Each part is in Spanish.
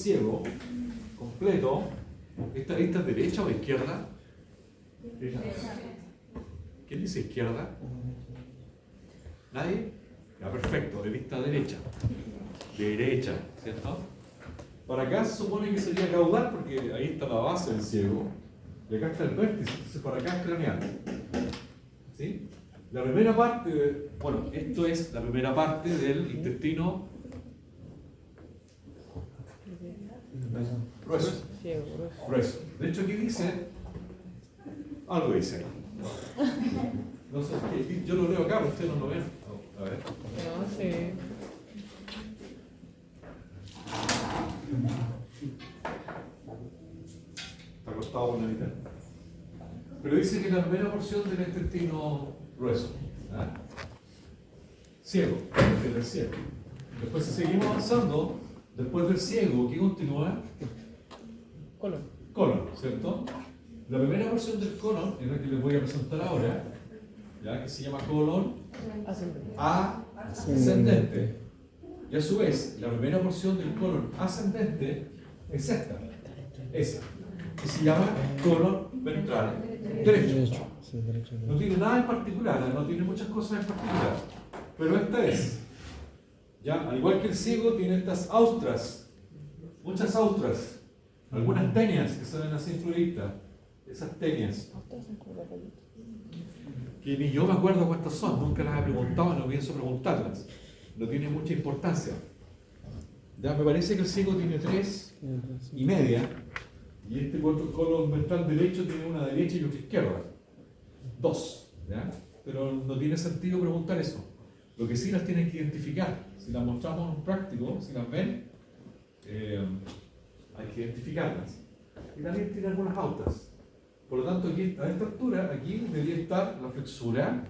ciego completo, ¿esta vista es derecha o izquierda? ¿Quién dice izquierda? ¿Nadie? Ya, perfecto, de vista derecha. Derecha, ¿cierto? Para acá se supone que sería caudal porque ahí está la base del ciego y acá está el vértice, entonces para acá es craneal. ¿Sí? La primera parte, bueno, esto es la primera parte del intestino grueso. Grueso. De hecho aquí dice, algo dice ahí. No sé, yo lo leo acá, pero ustedes no lo ven. A ver. No, sí. Está acostado por la mitad. Pero dice que la primera porción del intestino grueso. ¿Ah? Ciego, es el ciego. Después si seguimos avanzando, después del ciego, ¿qué continúa? Colon. Colon, ¿cierto? La primera porción del colon es la que les voy a presentar ahora, ¿ya? Que se llama colon ascendente. Y a su vez, la primera porción del colon ascendente es esta, esa, que se llama colon ventral derecho. No tiene nada en particular, no tiene muchas cosas en particular, pero esta es. Ya, al igual que el ciego, tiene estas austras, muchas austras, algunas tenias que se ven así en florista, esas tenias. Que ni yo me acuerdo cuántas son, nunca las he preguntado, no pienso preguntarlas, no tiene mucha importancia. Ya, me parece que el ciego tiene 3,5, y este colon ventral derecho tiene una derecha y otra izquierda, 2, ¿ya? Pero no tiene sentido preguntar eso. Lo que sí las tienen que identificar. Si las mostramos en un práctico, si las ven, hay que identificarlas. Y también tiene algunas autas. Por lo tanto, aquí, a esta altura, aquí debería estar la flexura.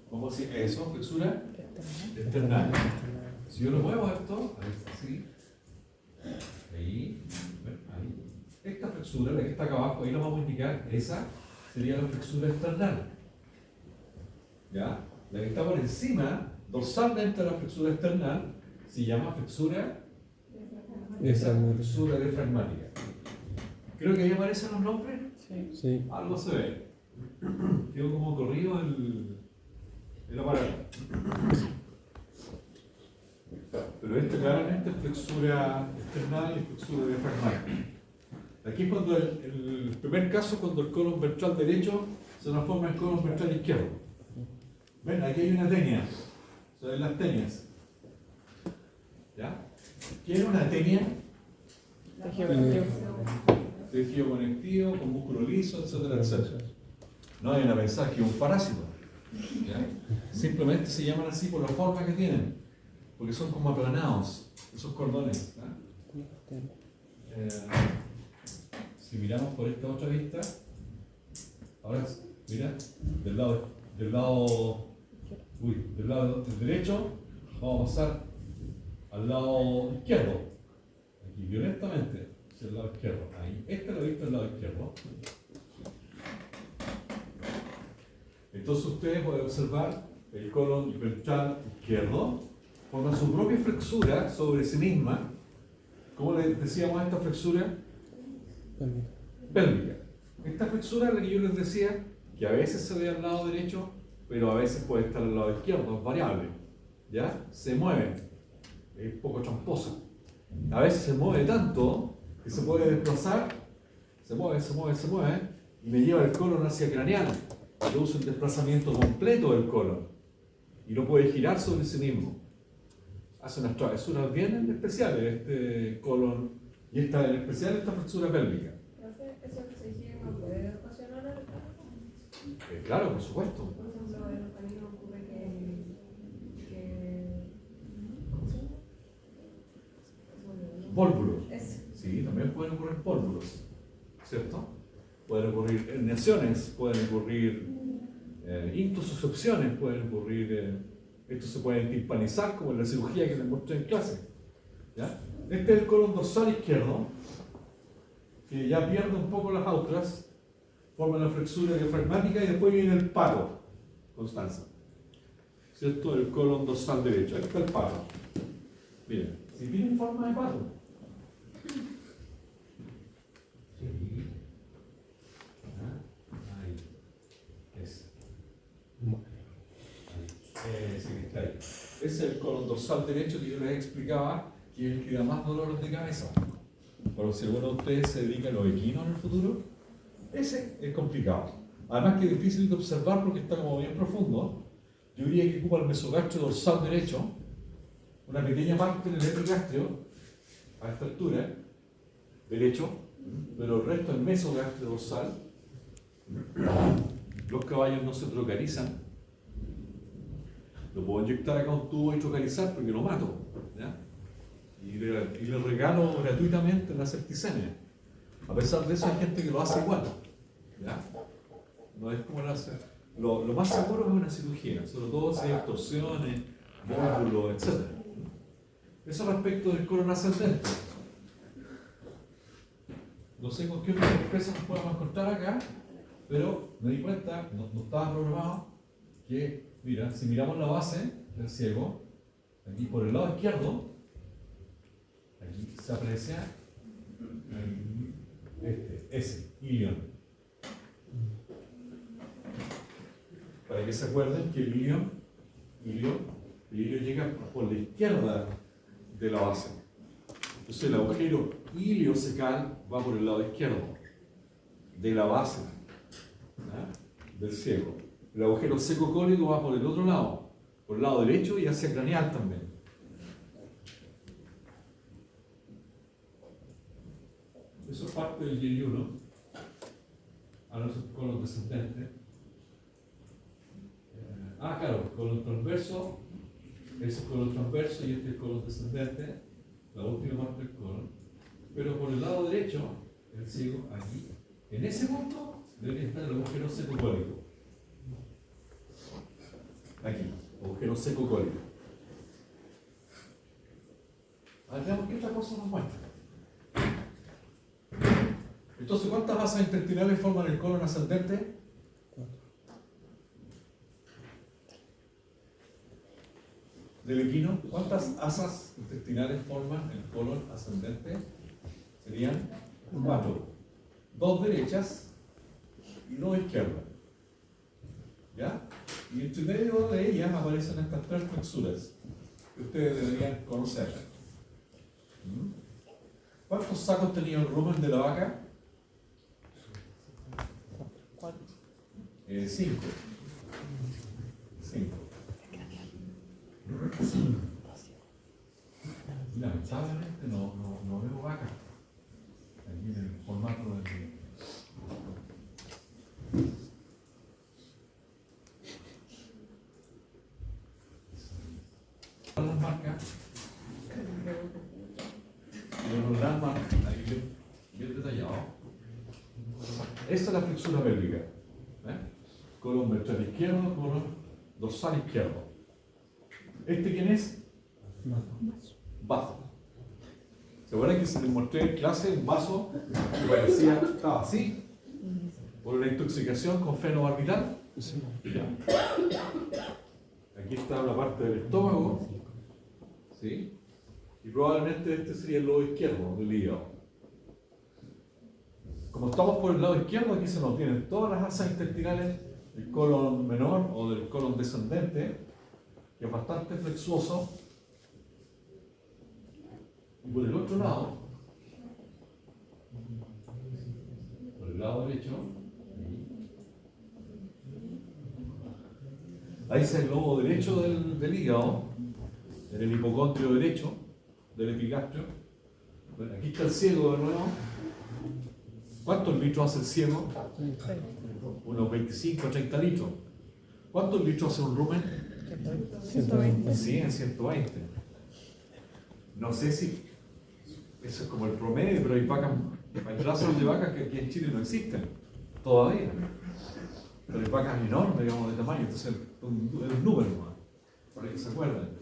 ¿Cómo se llama eso? Flexura external. Si yo lo muevo esto, a ver, así, ahí, ahí. Esta flexura, la que está acá abajo, ahí la vamos a indicar, esa sería la flexura external. ¿Ya? La que está por encima, dorsalmente de la flexura external, se llama flexura diafragmática. Creo que ahí aparecen los nombres. Sí. Algo se ve. Quedó como corrido el aparato. Pero esta claramente es flexura external y flexura diafragmática. Aquí es cuando el primer caso, cuando el colon ventral derecho se transforma en colon ventral izquierdo. Ven, aquí hay una tenia. Se ven las tenias. ¿Ya? ¿Qué era una tenia? Tejido conectivo, con músculo liso, etcétera, etcétera. No vayan a pensar que es un parásito. ¿Ya? Simplemente se llaman así por la forma que tienen, porque son como aplanados, esos cordones. Si miramos por esta otra vista, ahora mira, del lado del derecho, vamos a pasar al lado izquierdo, aquí violentamente, hacia el lado izquierdo. Ahí, esta la vista del lado izquierdo. Entonces ustedes pueden observar el colon ventral izquierdo forma su propia flexura sobre sí misma. ¿Cómo le decíamos a esta flexura? Pélvica. Esta flexura es la que yo les decía, que a veces se ve al lado derecho, pero a veces puede estar al lado izquierdo, es variable. ¿Ya? Se mueve, es poco tramposa. A veces se mueve tanto que se puede desplazar, se mueve, y me lleva el colon hacia craneal. Produce un desplazamiento completo del colon y lo puede girar sobre sí mismo. Hace unas travesuras bien especiales este colon y en especial esta flexura pélvica. ¿Eso que se gira no puede ocasionar el trabajo? Claro, por supuesto. Por ejemplo, en los caninos ocurre que ¿cómo se llama? Pólvulos. Ese. Sí, también pueden ocurrir pólvulos, ¿cierto? Pueden ocurrir herniaciones, pueden ocurrir intususcepciones, pueden ocurrir, esto se puede timpanizar como en la cirugía que les mostré en clase. ¿Ya? Este es el colon dorsal izquierdo, que ya pierde un poco las austras, forma la flexura diafragmática y después viene el paro, Constanza. ¿cierto? El colon dorsal derecho. Ahí está el pato. Miren, si tiene forma de pato. Sí. Ahí. Ese. Ese que está ahí. Ese es el colon dorsal derecho que yo les explicaba, que es el que da más dolores de cabeza. Pero si alguno de ustedes se dedica a los equinos en el futuro, ese es complicado. Además que es difícil de observar porque está como bien profundo. Yo diría que ocupa el mesogastrio dorsal derecho, una pequeña parte del epigastrio, a esta altura, derecho, pero el resto del mesogastrio dorsal. Los caballos no se trocalizan. Lo puedo inyectar acá un tubo y trocalizar porque lo mato. ¿Ya? Y le regalo gratuitamente la septicemia. A pesar de eso hay gente que lo hace igual. ¿Ya? No es como lo hace. Lo más seguro es una cirugía, sobre todo si hay torsiones, módulos, etc. Eso respecto del colon ascendente. No sé con qué otras sorpresas nos podemos encontrar acá, pero me di cuenta, no estaba programado, que, mira, si miramos la base del ciego, aquí por el lado izquierdo, aquí se aprecia ese, ilion. Para que se acuerden que el ilio llega por la izquierda de la base. Entonces el agujero iliocecal va por el lado izquierdo de la base, ¿ya? Del ciego. El agujero secocólico va por el otro lado, por el lado derecho y hacia craneal también. Eso es parte del Y1. Ahora es un colon descendente. Claro, colon transverso, ese es colon transverso y este es colon descendente, la última parte del colon. Pero por el lado derecho, el ciego, aquí, en ese punto, debería estar el agujero secocólico. Aquí, agujero secocólico. Ahora veamos qué otra cosa nos muestra. Entonces, ¿cuántas asas intestinales forman el colon ascendente? Del equino, ¿cuántas asas intestinales forman el colon ascendente? Serían 4. 2 derechas y 2 izquierdas. ¿Ya? Y entre medio de ellas aparecen estas 3 flexuras que ustedes deberían conocer. ¿Cuántos sacos tenía el rumen de la vaca? 5. 5. Lamentablemente no veo vaca aquí en el formato del. Las marcas, los landmarks ahí bien detallado. Esta es la flexura pélvica. Colon ventral izquierdo, colon dorsal izquierdo. ¿Este quién es? Vaso. ¿Se acuerdan que se les mostré en clase un vaso que parecía, estaba así? Por la intoxicación con fenobarbital. Sí. Aquí está la parte del estómago. ¿Sí? Y probablemente este sería el lado izquierdo del hígado. Como estamos por el lado izquierdo, aquí se nos tienen todas las asas intestinales del colon menor o del colon descendente, que es bastante flexuoso. Y por el otro lado, por el lado derecho, ahí está el lobo derecho del hígado, en el hipocondrio derecho del epigastrio. Bueno, aquí está el ciego de nuevo. ¿Cuántos litros hace el ciego? Unos 25 o 30 litros. ¿Cuántos litros hace un rumen? 120. 100, 120. No sé si eso es como el promedio, pero hay vacas, hay razas de vacas que aquí en Chile no existen todavía. Pero hay vacas enormes, digamos, de tamaño, entonces es un número más, para que se acuerden.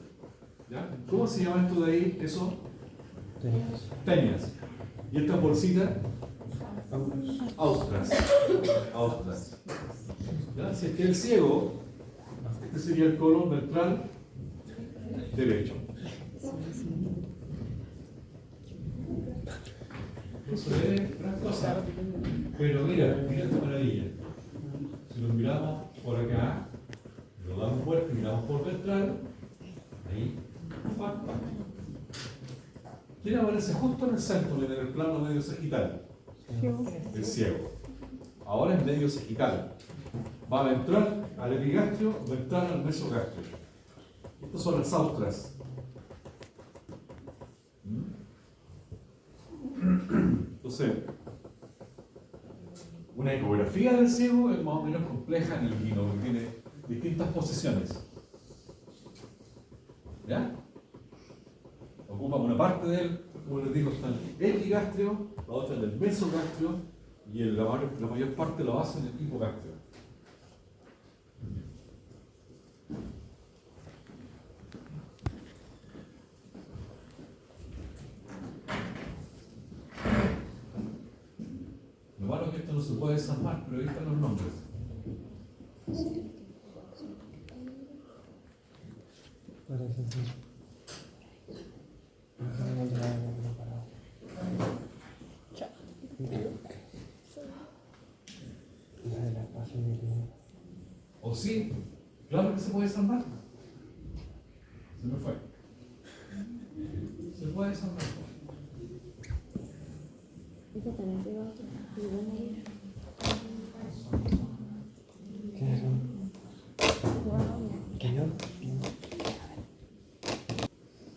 ¿Ya? ¿Cómo se llama esto de ahí? Eso. Tenias. ¿Y esta bolsita? Austras. ¿Ya? Si es que el ciego, este Este sería el colon ventral derecho. Eso es gran cosa. Pero mira esta maravilla. Si lo miramos por acá, lo damos vuelta y miramos por ventral, ahí, ¿quién aparece justo en el centro, en el plano medio sagital? El ciego. Ahora es medio sagital. Va ventral al epigastrio, ventral al mesogastrio. Estas son las austras. Entonces, una ecografía del ciego es más o menos compleja en el vino, porque tiene distintas posiciones. ¿Ya? Ocupa una parte del, como les digo, está en el epigastrio, la otra en el mesogastrio, y la mayor parte lo hace en el hipogastrio. Lo malo es que esto no se puede desarmar, pero ahí están los nombres. ¿O sí? Claro que se puede desarmar. Se me fue. Se puede desarmar.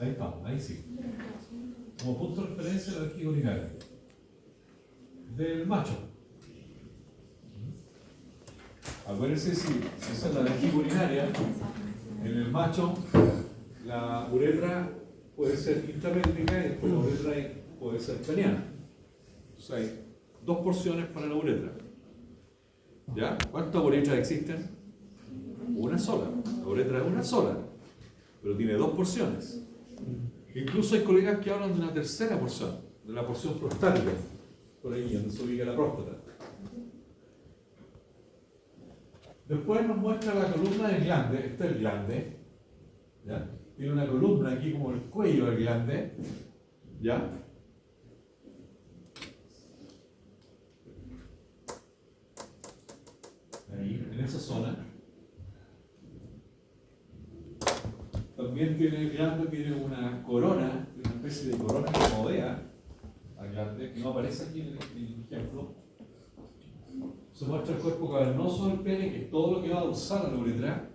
Ahí está, ahí sí. Como punto de referencia la vejiga urinaria del macho. Acuérdense, si esa es la vejiga urinaria, en el macho la uretra puede ser intrapélvica y después la uretra puede ser peniana. Entonces hay dos porciones para la uretra. ¿Ya? ¿Cuántas uretras existen? Una sola. La uretra es una sola, pero tiene dos porciones. Incluso hay colegas que hablan de una tercera porción, de la porción prostática, por ahí donde se ubica la próstata. Después nos muestra la columna del glande. Este es el glande. ¿Ya? Tiene una columna aquí como el cuello del glande. ¿Ya? Ahí, en esa zona. También tiene el glande, tiene una corona, una especie de corona que rodea al glande, que no aparece aquí en el ejemplo. Se muestra el cuerpo cavernoso del pene, que es todo lo que va a dorsal a la uretra.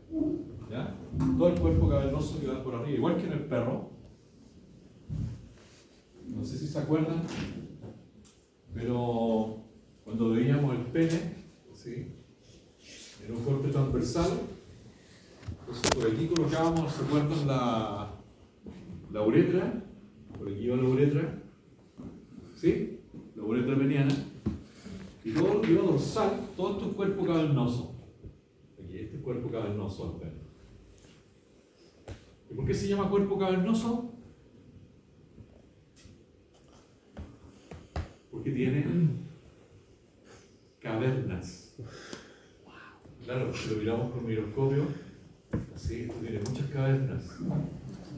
¿Ya? Todo el cuerpo cavernoso que va por arriba, igual que en el perro. No sé si se acuerdan, pero cuando veíamos el pene, ¿sí? Era un corte transversal. Entonces por aquí colocábamos, ¿se acuerdan la uretra? Por aquí va la uretra, ¿sí? La uretra peniana. Y todo lo que iba dorsal, todo esto es cuerpo cavernoso. Aquí, este es cuerpo cavernoso al pene. ¿Y por qué se llama cuerpo cavernoso? Porque tiene cavernas. Claro, si lo miramos con microscopio, así, esto tiene muchas cavernas.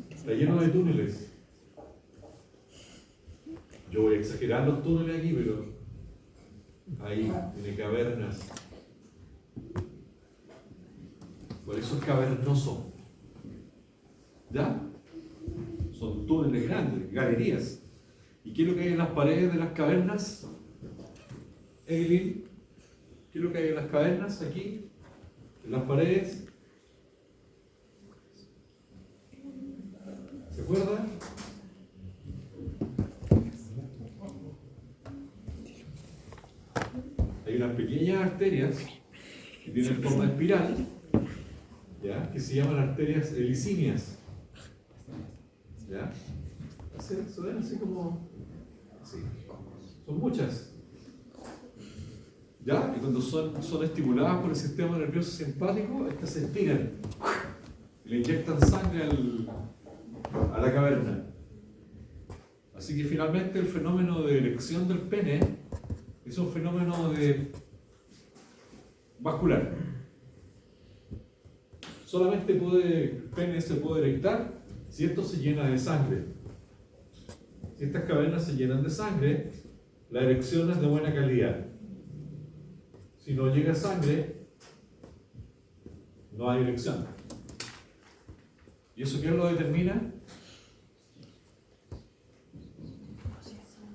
Está lleno de túneles. Yo voy a exagerar los túneles aquí, pero ahí tiene cavernas. Por eso es cavernoso. ¿Ya? Son túneles grandes, galerías. ¿Y qué es lo que hay en las paredes de las cavernas? Evelyn, ¿qué es lo que hay en las cavernas aquí? En las paredes. ¿Se acuerdan? Hay unas pequeñas arterias que tienen forma de espiral, ¿ya? Que se llaman arterias helicíneas. ¿Ya? Se ven así como... Así. Son muchas. ¿Ya? Y cuando son estimuladas por el sistema nervioso simpático, estas se estiran y le inyectan sangre a la caverna. Así que finalmente el fenómeno de erección del pene es un fenómeno vascular. solamente el pene se puede erectar si esto se llena de sangre. Si estas cavernas se llenan de sangre, la erección es de buena calidad. Si no llega sangre, no hay erección. ¿Y eso quién lo determina?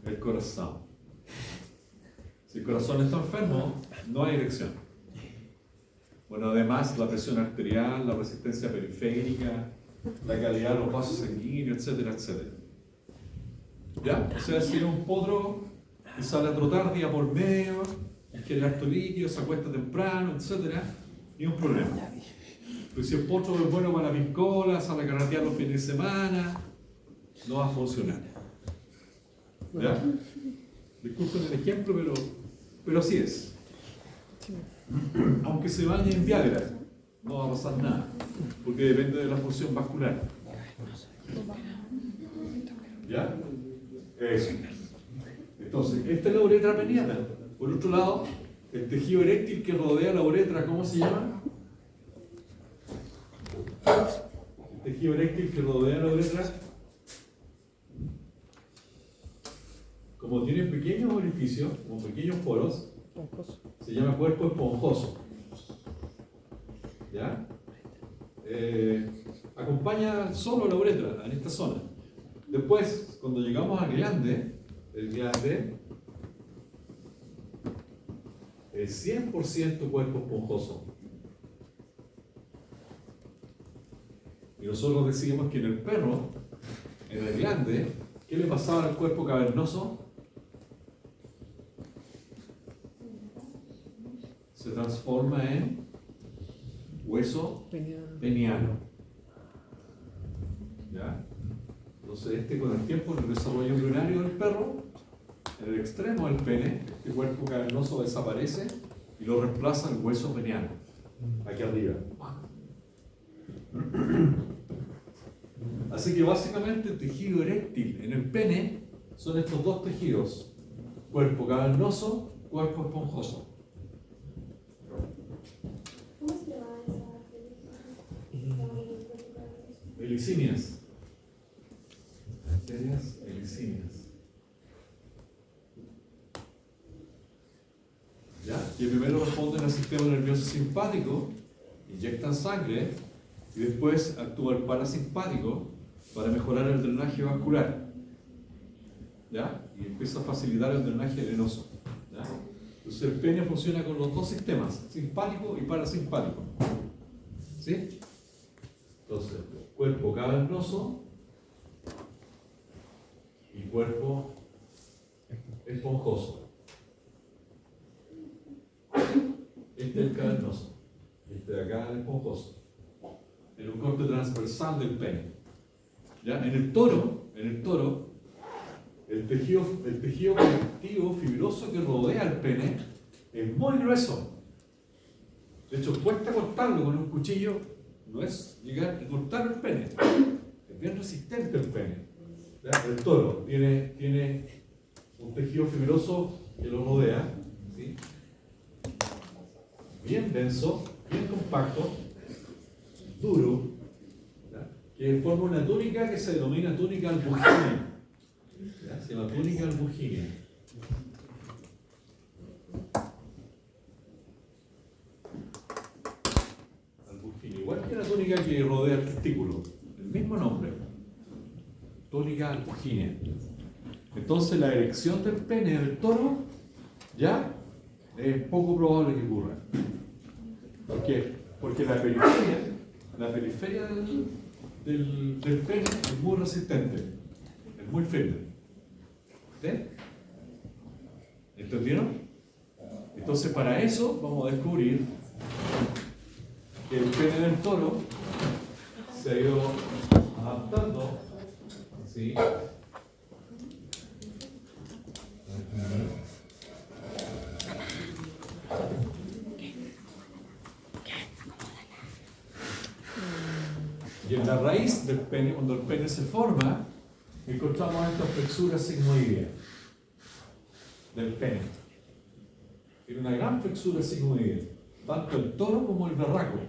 El corazón. Si el corazón está enfermo, no hay erección. Bueno, además la presión arterial, la resistencia periférica, la calidad de los vasos sanguíneos, etcétera, etcétera. ¿Ya? O sea, si es un potro que sale a trotar día por medio, quiere harto líquido, se acuesta temprano, etcétera, ni un problema. Pero si el potro es bueno para la piscola, sale a carretear los fines de semana, no va a funcionar. ¿Ya? Disculpen el ejemplo, pero así es. Aunque se bañe en Viagra, no va a pasar nada, porque depende de la función vascular. ¿Ya? Eso. Entonces, esta es la uretra peniana. Por otro lado, el tejido eréctil que rodea la uretra, ¿cómo se llama? El tejido eréctil que rodea la uretra, como tiene pequeños orificios, como pequeños poros, se llama cuerpo esponjoso. ¿Ya? Acompaña solo la uretra en esta zona. Después, cuando llegamos al glande, el glande es 100% cuerpo esponjoso. Y nosotros decimos que en el perro, en el glande, ¿qué le pasaba al cuerpo cavernoso? Se transforma en hueso peniano. ¿Ya? Entonces con el tiempo, en el desarrollo embrionario del perro, en el extremo del pene, este cuerpo cavernoso desaparece y lo reemplaza el hueso peniano, aquí arriba. Así que básicamente el tejido eréctil en el pene son estos dos tejidos: cuerpo cavernoso, cuerpo esponjoso. ¿Cómo se llama esa? Helicinias. Arterias helicinias. ¿Ya? Que primero responden al sistema nervioso simpático, inyectan sangre y después actúa el parasimpático para mejorar el drenaje vascular. ¿Ya? Y empieza a facilitar el drenaje venoso. ¿Ya? Entonces el pene funciona con los dos sistemas, simpático y parasimpático. ¿Sí? Entonces, cuerpo cavernoso y cuerpo esponjoso. Este es el cavernoso, este de acá es el esponjoso. En un corte transversal del pene. ¿Ya? En el toro, el tejido conectivo fibroso que rodea el pene es muy grueso. De hecho, cuesta cortarlo con un cuchillo, no es llegar a cortar el pene. Es bien resistente el pene. ¿Ya? El toro tiene un tejido fibroso que lo rodea, ¿sí? Bien denso, bien compacto, duro, ¿ya? Que forma una túnica que se denomina túnica albuginea. Se llama túnica albuginea. Albuginea, igual que la túnica que rodea el testículo, el mismo nombre, túnica albuginea. Entonces la erección del pene del toro ya es poco probable que ocurra. ¿Por qué? Porque la periferia del pene es muy resistente, es muy firme. ¿Sí? ¿Entendieron? Entonces para eso vamos a descubrir que el pene del toro se ha ido adaptando, ¿sí? Y en la raíz del pene, cuando el pene se forma, encontramos esta flexura sigmoidea del pene. Tiene una gran flexura sigmoidea, tanto el toro como el berraco.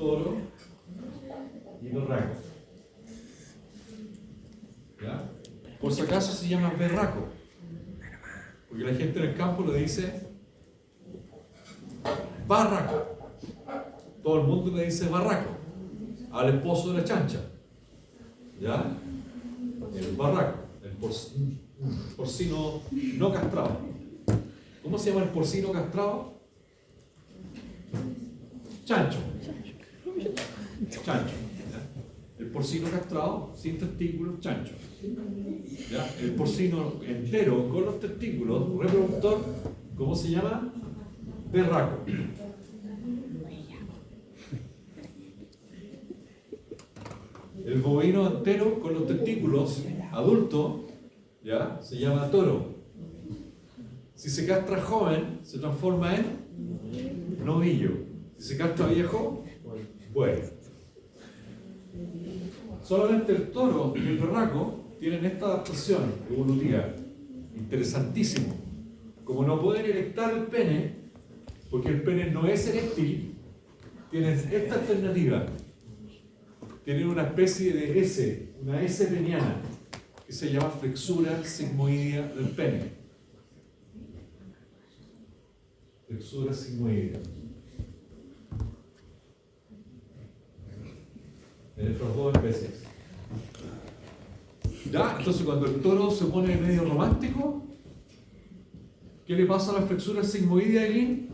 toro y berraco. ¿Ya? Por si acaso se llama berraco, porque la gente en el campo le dice barraco. Todo el mundo le dice barraco al esposo de la chancha. ¿Ya? El barraco, el porcino no castrado. ¿Cómo se llama el porcino castrado? Chancho. Chancho. ¿Ya? El porcino castrado, sin testículos, chancho. ¿Ya? El porcino entero, con los testículos, reproductor, ¿cómo se llama? Berraco. El bovino entero, con los testículos, adulto, ¿ya? Se llama toro. Si se castra joven, se transforma en novillo. Si se castra viejo, buey. Solamente el toro y el berraco tienen esta adaptación evolutiva. Interesantísimo. Como no pueden erectar el pene, porque el pene no es eréctil, tienen esta alternativa. Tienen una especie de S, una S peniana, que se llama flexura sigmoidea del pene. Flexura sigmoidea. En estas dos especies. ¿Ya? Entonces cuando el toro se pone medio romántico, ¿qué le pasa a la flexura sigmoidea, Eileen?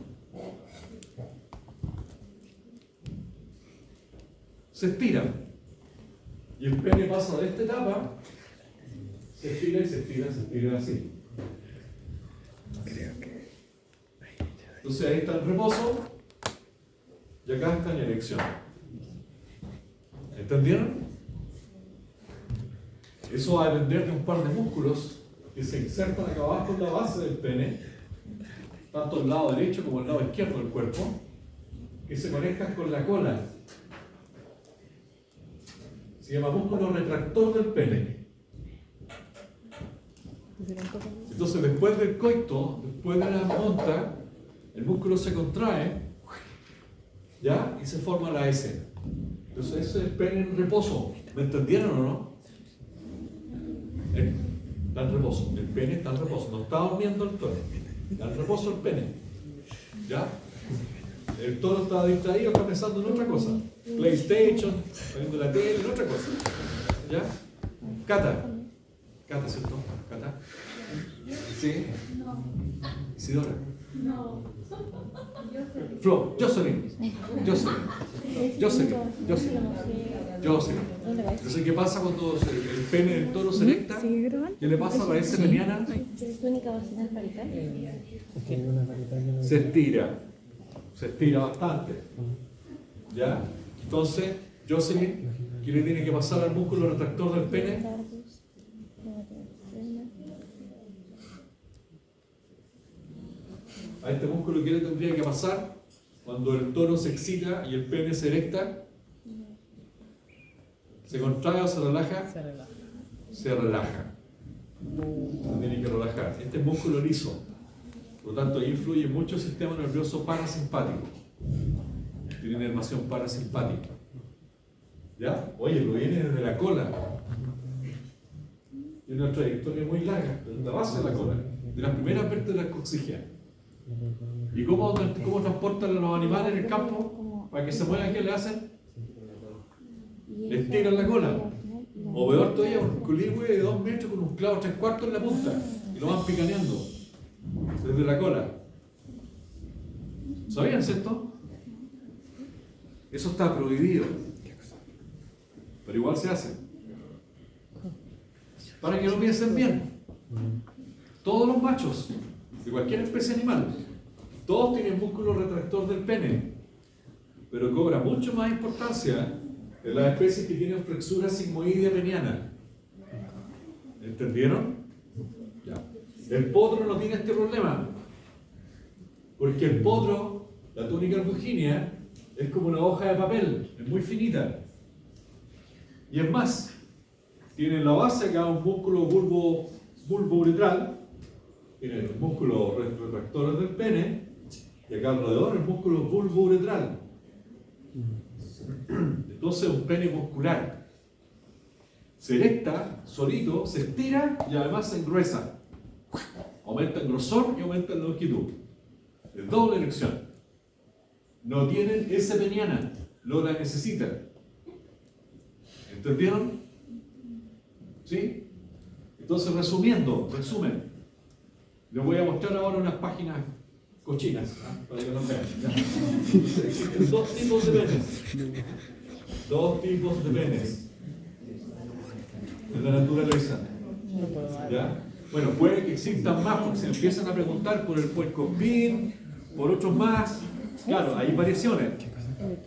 Se estira. Y el pene pasa de esta etapa, se estira y se estira, se estira así. Entonces ahí está en reposo y acá está en erección. ¿Entendieron? Eso va a depender de un par de músculos que se insertan acá abajo en la base del pene, tanto el lado derecho como el lado izquierdo del cuerpo, que se conectan con la cola. Se llama músculo retractor del pene. Entonces, después del coito, después de la monta, el músculo se contrae, ¿ya? Y se forma la S. Entonces, ese es el pene en reposo. ¿Me entendieron o no? Está en reposo. El pene está en reposo. No está durmiendo el toro. Está en reposo el pene. ¿Ya? El toro está distraído, está pensando en otra cosa. PlayStation, viendo la tele, en otra cosa. ¿Ya? Cata. Cata, ¿cierto? Cata. ¿Sí? No. Isidora. No. Flo. Jocelyn. Entonces, ¿qué pasa cuando el pene del toro se erecta? ¿Qué le pasa a la S peniana? ¿Túnica vaginal parental? Se estira. Se estira bastante. ¿Ya? Entonces, Jocelyn, ¿qué le tiene que pasar al músculo retractor del pene? A este músculo, ¿qué le tendría que pasar cuando el toro se excita y el pene se erecta? ¿Se contrae o se relaja? Se relaja. Se relaja. Se tiene que relajar. Este es músculo liso. Por lo tanto, ahí influye mucho el sistema nervioso parasimpático. Tiene inervación parasimpática. ¿Ya? Oye, lo viene desde la cola. Tiene una trayectoria muy larga, desde la base de la cola, de las primeras vértebras coxígeas. ¿Y cómo transportan a los animales en el campo? Para que se muevan, ¿qué le hacen? Le estiran la cola. O peor todavía, un coligüe de 2 metros con un clavo 3/4 en la punta. Y lo van picaneando desde la cola. ¿Sabían esto? Eso está prohibido. Pero igual se hace. Para que lo piensen bien. Todos los machos de cualquier especie animal, todos tienen músculo retractor del pene, pero cobra mucho más importancia en las especies que tienen flexura sigmoidea peniana. ¿Entendieron? Ya. El potro no tiene este problema, porque el potro, la túnica albuginea, es como una hoja de papel, es muy finita. Y es más, tiene en la base acá un músculo bulbo-uretral, tiene los músculos retractores del pene, y acá alrededor el músculo bulbo-uretral. Entonces un pene muscular. Se erecta, solito, se estira y además se engruesa. Aumenta en grosor y aumenta en longitud. Es doble erección. No tienen esa peniana, no la necesitan. ¿Entendieron? ¿Sí? Entonces, resumen. Les voy a mostrar ahora unas páginas cochinas, ¿no? Para que lo vean. ¿Ya? Dos tipos de penes. Dos tipos de penes. En la naturaleza. ¿Ya? Bueno, puede que existan más porque se empiezan a preguntar por el puercoespín, por otros más. Claro, hay variaciones.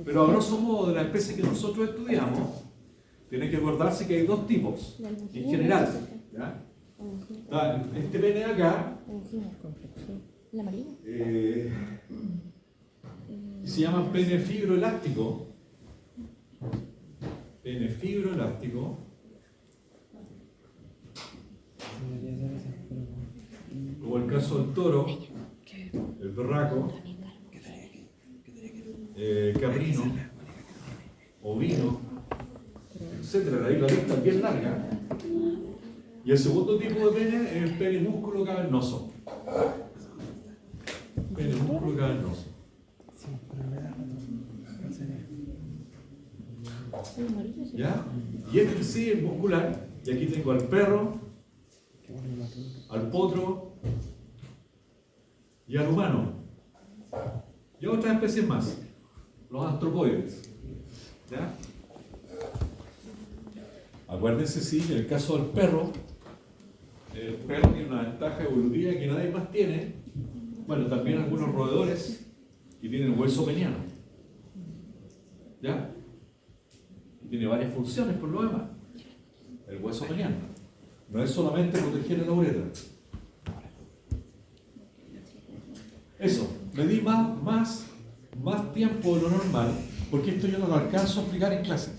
Pero a grosso modo de la especie que nosotros estudiamos, tienen que acordarse que hay dos tipos, en general. ¿Ya? Este pene de acá ¿La amarilla? se llama pene fibroelástico. Pene fibroelástico. Como el caso del toro, el berraco, caprino, ovino, etcétera. Ahí la lista es bien larga. Y el segundo tipo de pene es el pene músculo cavernoso. Pene músculo cavernoso. ¿Ya? Y este sí es muscular. Y aquí tengo al perro, al potro y al humano. Y a otras especies más. Los antropoides. ¿Ya? Acuérdense, sí, en el caso del perro, el perro tiene una ventaja evolutiva que nadie más tiene. Bueno, también algunos roedores que tienen hueso peniano. ¿Ya? Y tiene varias funciones por lo demás. El hueso peniano. No es solamente proteger la uretra. Eso, me di más tiempo de lo normal, porque esto yo no lo alcanzo a explicar en clase.